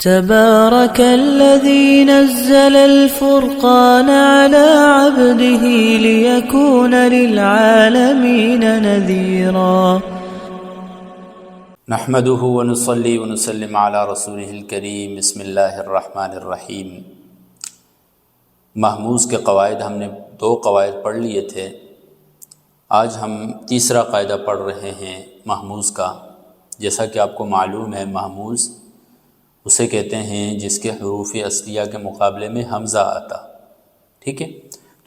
تبارك الذي نزل الفرقان على عبده ليكون للعالمين نذيرا نحمده ونصلي ونسلم على رسوله الكريم بسم اللہ الرحمن الرحیم۔ محموز کے قواعد ہم نے 2 قواعد پڑھ لیے تھے، آج ہم تیسرا قاعدہ پڑھ رہے ہیں محموز کا۔ جیسا کہ آپ کو معلوم ہے، محموز اسے کہتے ہیں جس کے حروف اصلیہ کے مقابلے میں حمزہ آتا، ٹھیک ہے؟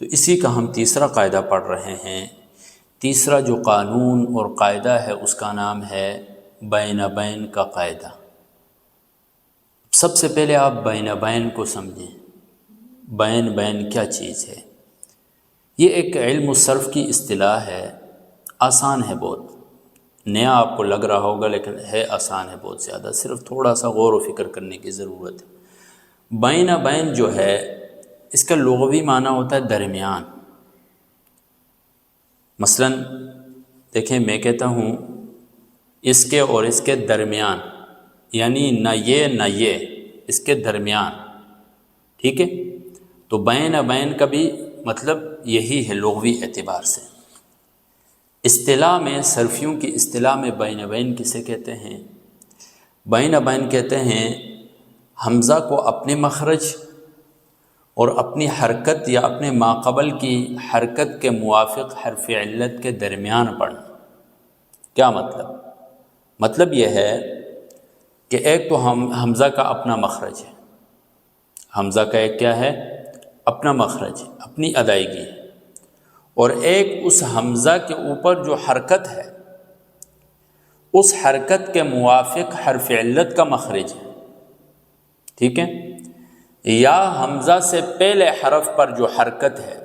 تو اسی کا ہم تیسرا قاعدہ پڑھ رہے ہیں۔ تیسرا جو قانون اور قاعدہ ہے اس کا نام ہے بین بین کا قاعدہ۔ سب سے پہلے آپ بین بین کو سمجھیں، بین بین کیا چیز ہے؟ یہ ایک علم الصرف کی اصطلاح ہے، آسان ہے بہت، نیا آپ کو لگ رہا ہوگا لیکن ہے آسان ہے بہت زیادہ، صرف تھوڑا سا غور و فکر کرنے کی ضرورت ہے۔ بین بین جو ہے اس کا لغوی معنی ہوتا ہے درمیان۔ مثلا دیکھیں، میں کہتا ہوں اس کے اور اس کے درمیان، یعنی نہ یہ اس کے درمیان، ٹھیک ہے؟ تو بین بین کا بھی مطلب یہی ہے لغوی اعتبار سے۔ اصطلاح میں، صرفیوں کی اصطلاح میں بین بین کسے کہتے ہیں؟ بین بین کہتے ہیں حمزہ کو اپنے مخرج اور اپنی حرکت یا اپنے ماقبل کی حرکت کے موافق حرف علت کے درمیان پڑھنا۔ کیا مطلب؟ مطلب یہ ہے کہ ایک تو حمزہ کا اپنا مخرج ہے، حمزہ کا ایک کیا ہے؟ اپنا مخرج، اپنی ادائیگی ہے، اور ایک اس حمزہ کے اوپر جو حرکت ہے اس حرکت کے موافق حرف علت کا مخرج ہے، ٹھیک ہے؟ یا حمزہ سے پہلے حرف پر جو حرکت ہے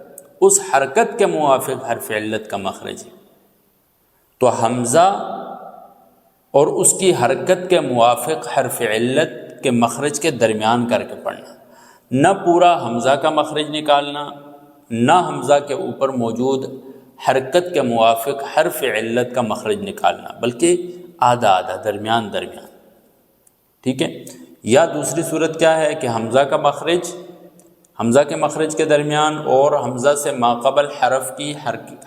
اس حرکت کے موافق حرف علت کا مخرج ہے۔ تو حمزہ اور اس کی حرکت کے موافق حرف علت کے مخرج کے درمیان کر کے پڑھنا، نہ پورا حمزہ کا مخرج نکالنا، نہ حمزہ کے اوپر موجود حرکت کے موافق حرف علت کا مخرج نکالنا، بلکہ آدھا آدھا، درمیان درمیان، ٹھیک ہے؟ یا دوسری صورت کیا ہے کہ حمزہ کے مخرج کے درمیان اور حمزہ سے ماقبل حرف کی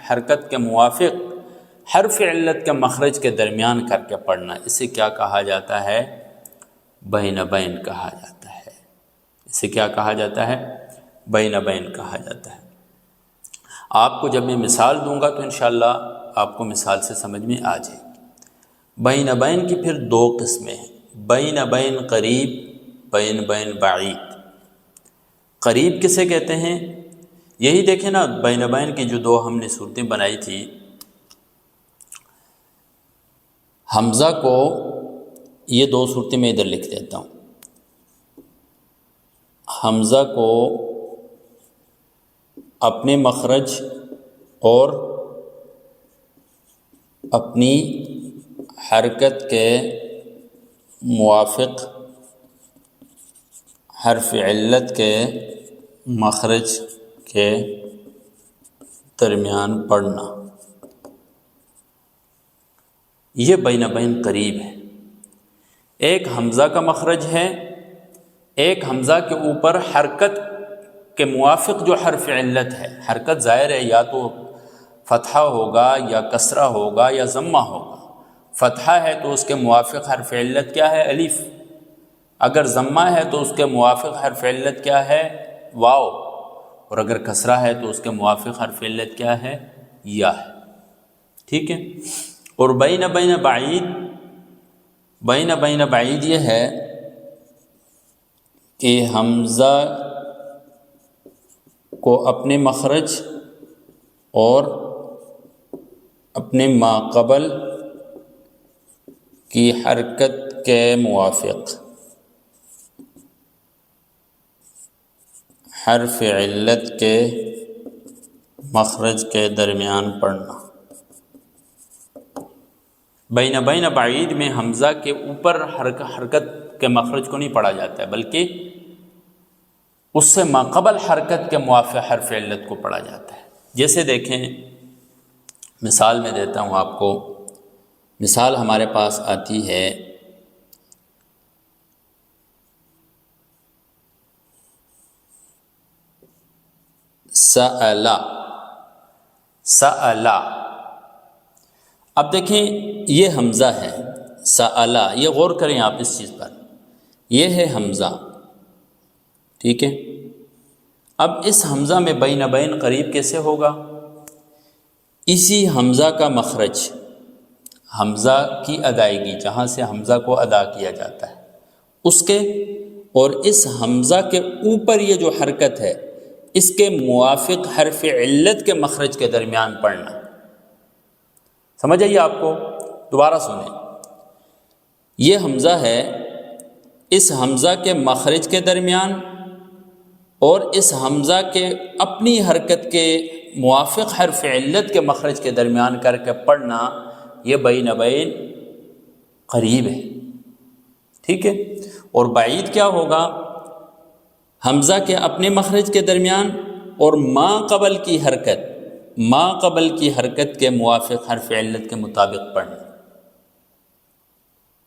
حرکت کے موافق حرف علت کے مخرج کے درمیان کر کے پڑھنا۔ اسے کیا کہا جاتا ہے؟ بین بین کہا جاتا ہے۔ اسے کیا کہا جاتا ہے؟ بین بین کہا جاتا ہے۔ آپ کو جب میں مثال دوں گا تو انشاءاللہ آپ کو مثال سے سمجھ میں آ جائے گی۔ بین بین کی پھر 2 قسمیں ہیں، بین بین قریب، بین بین بعید۔ قریب کسے کہتے ہیں؟ یہی دیکھیں نا، بین بین کی جو 2 ہم نے صورتیں بنائی تھی، حمزہ کو، یہ 2 صورتیں میں ادھر لکھ دیتا ہوں۔ حمزہ کو اپنے مخرج اور اپنی حرکت کے موافق حرف علت کے مخرج کے درمیان پڑھنا، یہ بین بین قریب ہے۔ ایک حمزہ کا مخرج ہے، ایک حمزہ کے اوپر حرکت کے موافق جو حرف علت ہے، حرکت ظاہر ہے یا تو فتحہ ہوگا یا کسرہ ہوگا یا ضمہ ہوگا۔ فتحہ ہے تو اس کے موافق حرف علت کیا ہے؟ الف۔ اگر ضمہ ہے تو اس کے موافق حرف علت کیا ہے؟ واو۔ اور اگر کسرہ ہے تو اس کے موافق حرف علت کیا ہے؟ یا ہے، ٹھیک ہے؟ اور بین بین بعید، بین بین بعید یہ ہے کہ حمزہ کو اپنے مخرج اور اپنے ماقبل کی حرکت کے موافق حرف علت کے مخرج کے درمیان پڑھنا۔ بین بین بعید میں حمزہ کے اوپر حرکت کے مخرج کو نہیں پڑھا جاتا ہے، بلکہ اس سے ماقبل حرکت کے موافق حرف علت کو پڑھا جاتا ہے۔ جیسے دیکھیں، مثال میں دیتا ہوں آپ کو، مثال ہمارے پاس آتی ہے سألا سألا. اب دیکھیں یہ حمزہ ہے سألا، یہ غور کریں آپ اس چیز پر، یہ ہے حمزہ، ٹھیک ہے. اب اس حمزہ میں بین بین قریب کیسے ہوگا؟ اسی حمزہ کا مخرج، حمزہ کی ادائیگی، جہاں سے حمزہ کو ادا کیا جاتا ہے اس کے، اور اس حمزہ کے اوپر یہ جو حرکت ہے اس کے موافق حرف علت کے مخرج کے درمیان پڑھنا. سمجھ آئیے آپ کو؟ دوبارہ سنیں، یہ حمزہ ہے، اس حمزہ کے مخرج کے درمیان اور اس حمزہ کے اپنی حرکت کے موافق حرف علت کے مخرج کے درمیان کر کے پڑھنا، یہ بین بین قریب ہے، ٹھیک ہے. اور بعید کیا ہوگا؟ حمزہ کے اپنے مخرج کے درمیان اور ما قبل کی حرکت کے موافق حرف علت کے مطابق پڑھنا.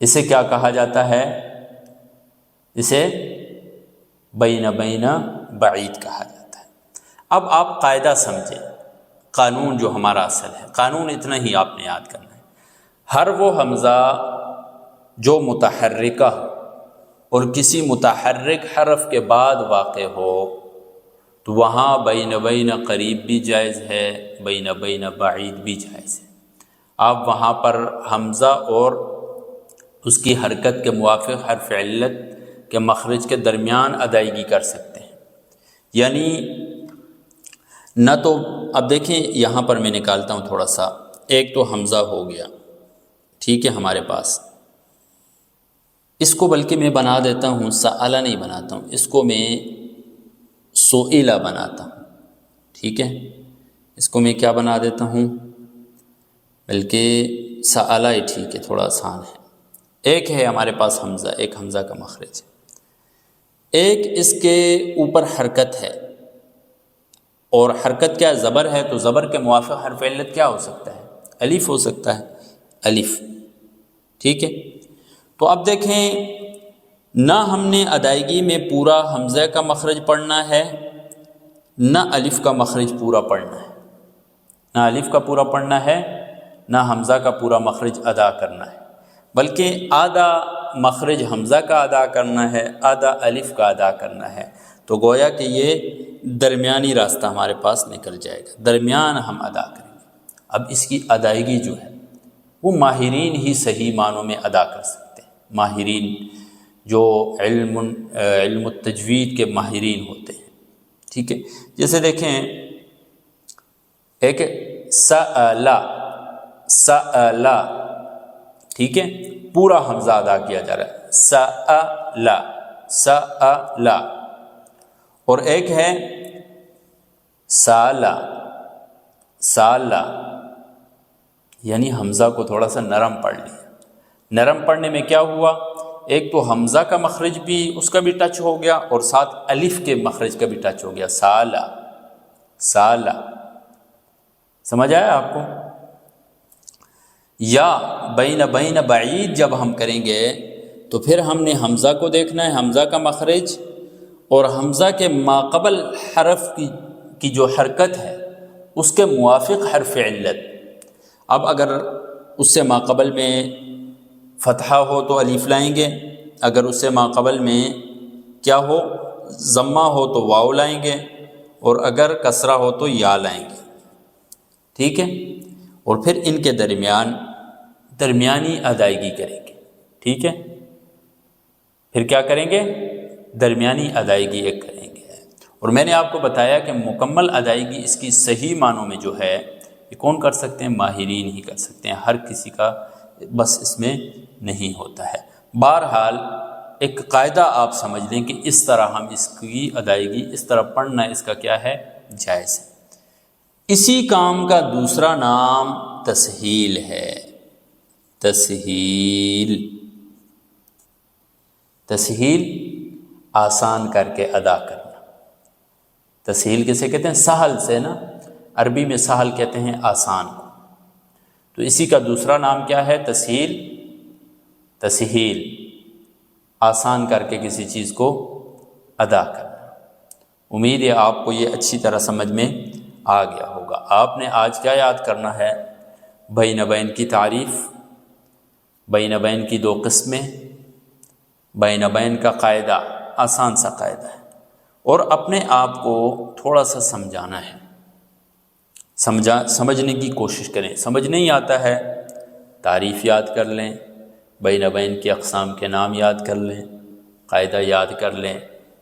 اسے کیا کہا جاتا ہے؟ اسے بین بین بعید کہا جاتا ہے. اب آپ قاعدہ سمجھیں، قانون جو ہمارا اصل ہے، قانون اتنا ہی آپ نے یاد کرنا ہے. ہر وہ حمزہ جو متحرکہ اور کسی متحرک حرف کے بعد واقع ہو تو وہاں بین بین قریب بھی جائز ہے، بین بین بعید بھی جائز ہے. آپ وہاں پر حمزہ اور اس کی حرکت کے موافق حرف علت کے مخرج کے درمیان ادائیگی کر سکتے ہیں. یعنی نہ تو، اب دیکھیں یہاں پر میں نکالتا ہوں تھوڑا سا، ایک تو حمزہ ہو گیا، ٹھیک ہے ہمارے پاس، اس کو بلکہ میں بنا دیتا ہوں، سألا نہیں بناتا ہوں، اس کو میں سئلا بناتا ہوں، ٹھیک ہے. اس کو میں کیا بنا دیتا ہوں، بلکہ سألا ہی ٹھیک ہے، تھوڑا آسان ہے. ایک ہے ہمارے پاس حمزہ، ایک حمزہ کا مخرج، ایک اس کے اوپر حرکت ہے، اور حرکت کیا زبر ہے، تو زبر کے موافق حرف علت کیا ہو سکتا ہے؟ الف ہو سکتا ہے، الف، ٹھیک ہے. تو اب دیکھیں، نہ ہم نے ادائیگی میں پورا حمزہ کا مخرج پڑھنا ہے، نہ الف کا مخرج پورا پڑھنا ہے، نہ الف کا پورا پڑھنا ہے، نہ حمزہ کا پورا مخرج ادا کرنا ہے، بلکہ آدھا مخرج حمزہ کا ادا کرنا ہے، آدھا الف کا ادا کرنا ہے. تو گویا کہ یہ درمیانی راستہ ہمارے پاس نکل جائے گا، درمیان ہم ادا کریں گے. اب اس کی ادائیگی جو ہے وہ ماہرین ہی صحیح معنوں میں ادا کر سکتے ہیں، ماہرین جو علم التجوید کے ماہرین ہوتے ہیں، ٹھیک ہے. جیسے دیکھیں، ایک سألا، سألا، ٹھیک ہے، پورا حمزہ ادا کیا جا رہا ہے، سألا، سألا. اور ایک ہے سالا، سالا، یعنی حمزہ کو تھوڑا سا نرم پڑھ لیا. نرم پڑھنے میں کیا ہوا؟ ایک تو حمزہ کا مخرج بھی اس کا بھی ٹچ ہو گیا، اور ساتھ الف کے مخرج کا بھی ٹچ ہو گیا، سالا، سالا. سمجھ آیا آپ کو؟ یا بین بین بعید جب ہم کریں گے تو پھر ہم نے حمزہ کو دیکھنا ہے، حمزہ کا مخرج اور حمزہ کے ماقبل حرف کی جو حرکت ہے اس کے موافق حرف علت. اب اگر اس سے ماقبل میں فتحہ ہو تو الف لائیں گے، اگر اس سے ماقبل میں کیا ہو، ضمہ ہو تو واو لائیں گے، اور اگر کسرہ ہو تو یا لائیں گے، ٹھیک ہے. اور پھر ان کے درمیانی ادائیگی کریں گے، ٹھیک ہے. پھر کیا کریں گے؟ درمیانی ادائیگی ایک کریں گے. اور میں نے آپ کو بتایا کہ مکمل ادائیگی اس کی صحیح معنوں میں جو ہے یہ کون کر سکتے ہیں؟ ماہرین ہی کر سکتے ہیں، ہر کسی کا بس اس میں نہیں ہوتا ہے. بہرحال ایک قاعدہ آپ سمجھ لیں کہ اس طرح ہم اس کی ادائیگی، اس طرح پڑھنا اس کا کیا ہے؟ جائز ہے. اسی کام کا دوسرا نام تسہیل ہے، تسہیل. تسہیل آسان کر کے ادا کرنا. تسہیل کسے کہتے ہیں؟ سہل سے نا، عربی میں سہل کہتے ہیں آسان کو. تو اسی کا دوسرا نام کیا ہے؟ تسہیل. تسہیل آسان کر کے کسی چیز کو ادا کرنا. امید ہے آپ کو یہ اچھی طرح سمجھ میں آ گیا ہوگا۔ آپ نے آج کیا یاد کرنا ہے؟ بین بین کی تعریف، بین بین کی 2 قسمیں، بین بین کا قاعدہ، آسان سا قاعدہ ہے، اور اپنے آپ کو تھوڑا سا سمجھانا ہے، سمجھنے کی کوشش کریں۔ سمجھ نہیں آتا ہے، تعریف یاد کر لیں، بین بین کی اقسام کے نام یاد کر لیں، قاعدہ یاد کر لیں،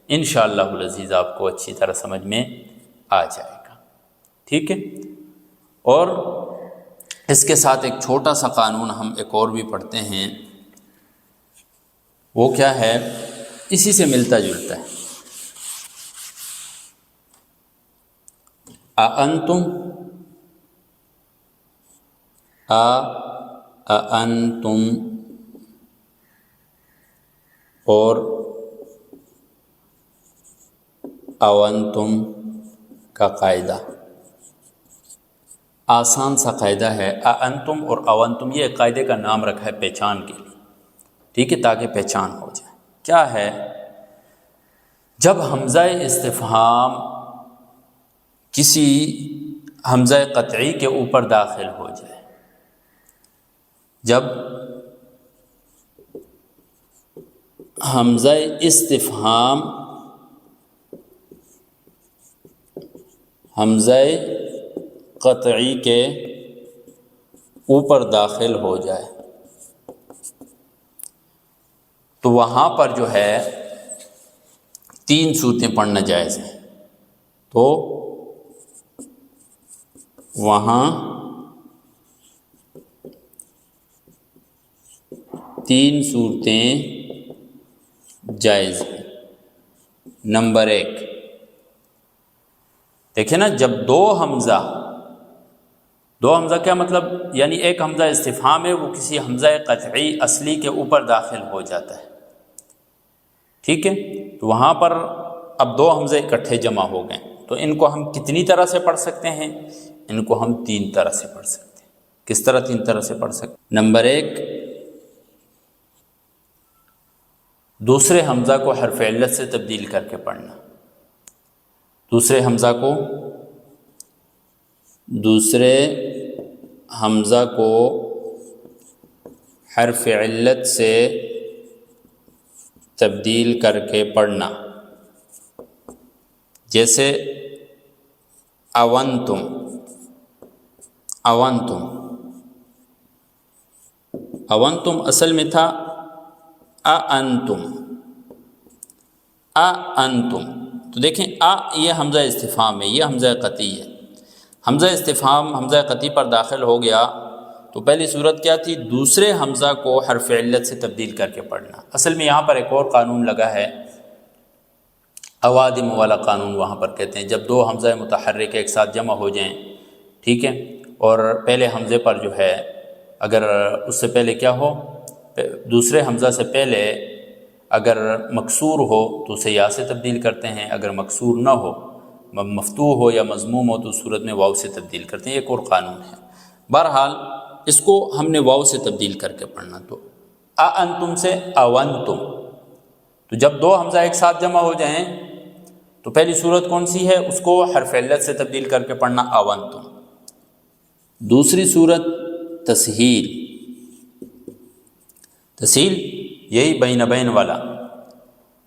انشاءاللہ العزیز آپ کو اچھی طرح سمجھ میں آ جائے گا، ٹھیک ہے؟ اور اس کے ساتھ ایک چھوٹا سا قانون ہم ایک اور بھی پڑھتے ہیں، وہ کیا ہے؟ اسی سے ملتا جلتا ہے۔ اَأَنتُم، اَأَنتُم، اور اَوَنتُم کا قاعدہ، آسان سا قاعدہ ہے۔ اَأَنتُم اور اَوَنتُم، یہ ایک قاعدے کا نام رکھا ہے پہچان کے لیے، ٹھیک ہے، تاکہ پہچان ہو جائے۔ کیا ہے؟ جب حمزہ استفہام کسی حمزہ قطعی کے اوپر داخل ہو جائے، جب حمزہ استفہام حمزہ قطعی کے اوپر داخل ہو جائے تو وہاں پر جو ہے 3 صورتیں پڑھنا جائز ہیں۔ تو وہاں 3 صورتیں جائز ہیں۔ نمبر 1، دیکھیں نا، جب دو حمزہ کیا مطلب؟ یعنی ایک حمزہ استفہام ہے، وہ کسی حمزہ قطعی اصلی کے اوپر داخل ہو جاتا ہے، ٹھیک ہے؟ تو وہاں پر اب 2 حمزے اکٹھے جمع ہو گئے، تو ان کو ہم کتنی طرح سے پڑھ سکتے ہیں؟ ان کو ہم 3 طرح سے پڑھ سکتے ہیں۔ کس طرح 3 طرح سے پڑھ سکتے ہیں؟ نمبر 1، دوسرے حمزہ کو حرف علت سے تبدیل کر کے پڑھنا، دوسرے حمزہ کو حرف علت سے تبدیل کر کے پڑھنا، جیسے اونتم، اونتم اصل میں تھا اانتم، تو دیکھیں یہ حمزہ استفہام ہے، یہ حمزہ قطعی ہے۔ حمزہ استفہام حمزہ قطعی پر داخل ہو گیا تو پہلی صورت کیا تھی؟ دوسرے حمزہ کو حرف علت سے تبدیل کر کے پڑھنا۔ اصل میں یہاں پر ایک اور قانون لگا ہے، اوادم والا قانون وہاں پر کہتے ہیں، جب 2 حمزہ متحرک ایک ساتھ جمع ہو جائیں، ٹھیک ہے، اور پہلے حمزے پر جو ہے اگر اس سے پہلے کیا ہو، دوسرے حمزہ سے پہلے اگر مکسور ہو تو اسے یا سے تبدیل کرتے ہیں، اگر مکسور نہ ہو، مفتوح ہو یا مضموم ہو تو اس صورت میں واو سے تبدیل کرتے ہیں۔ ایک اور قانون ہے، بہرحال اس کو ہم نے واو سے تبدیل کر کے پڑھنا۔ تو اانتم سے اونتم، تو جب 2 حمزہ ایک ساتھ جمع ہو جائیں تو پہلی صورت کون سی ہے؟ اس کو حرف علت سے تبدیل کر کے پڑھنا، اونتم۔ دوسری صورت تسہیل، یہی بین بین والا،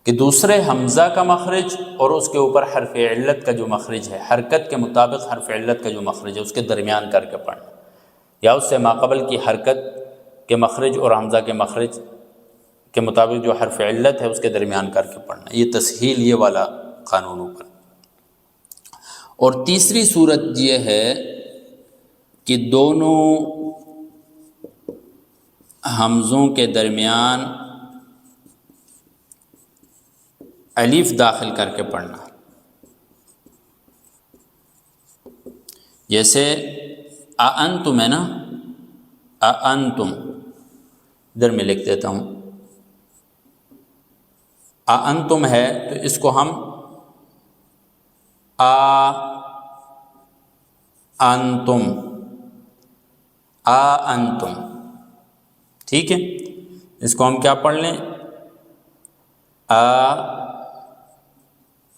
کہ دوسرے حمزہ کا مخرج اور اس کے اوپر حرف علت کا جو مخرج ہے، حرکت کے مطابق حرف علت کا جو مخرج ہے اس کے درمیان کر کے پڑھنا، یا اس سے ماقبل کی حرکت کے مخرج اور حمزہ کے مخرج کے مطابق جو حرف علت ہے اس کے درمیان کر کے پڑھنا، یہ تسہیل، یہ والا قانون اوپر۔ اور تیسری صورت یہ ہے کہ دونوں حمزوں کے درمیان الف داخل کر کے پڑھنا، جیسے اانتم ہے نا، اانتم، ادھر میں لکھ دیتا ہوں، اانتم ہے تو اس کو ہم انتم، ٹھیک ہے، اس کو ہم کیا پڑھ لیں؟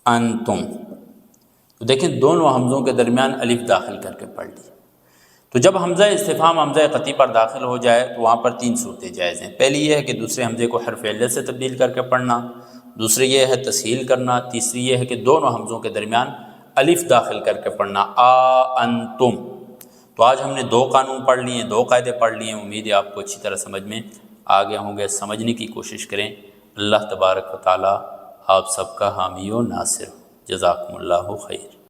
انتم، تو دیکھیں دونوں حمزوں کے درمیان الف داخل کر کے پڑھ لی۔ تو جب حمزہ استفہام حمزہ قطعی پر داخل ہو جائے تو وہاں پر 3 صورتیں جائز ہیں۔ پہلی یہ ہے کہ دوسرے حمزے کو حرف علت سے تبدیل کر کے پڑھنا، دوسری یہ ہے تسہیل کرنا، تیسری یہ ہے کہ دونوں حمزوں کے درمیان الف داخل کر کے پڑھنا، آ انتم۔ تو آج ہم نے 2 قانون پڑھ لیے ہیں، 2 قاعدے پڑھ لیے ہیں، امید ہے آپ کو اچھی طرح سمجھ میں آ گئے ہوں گے۔ سمجھنے کی کوشش کریں۔ اللہ تبارک و تعالی آپ سب کا حامی و ناصر۔ جزاکم اللہ خیر۔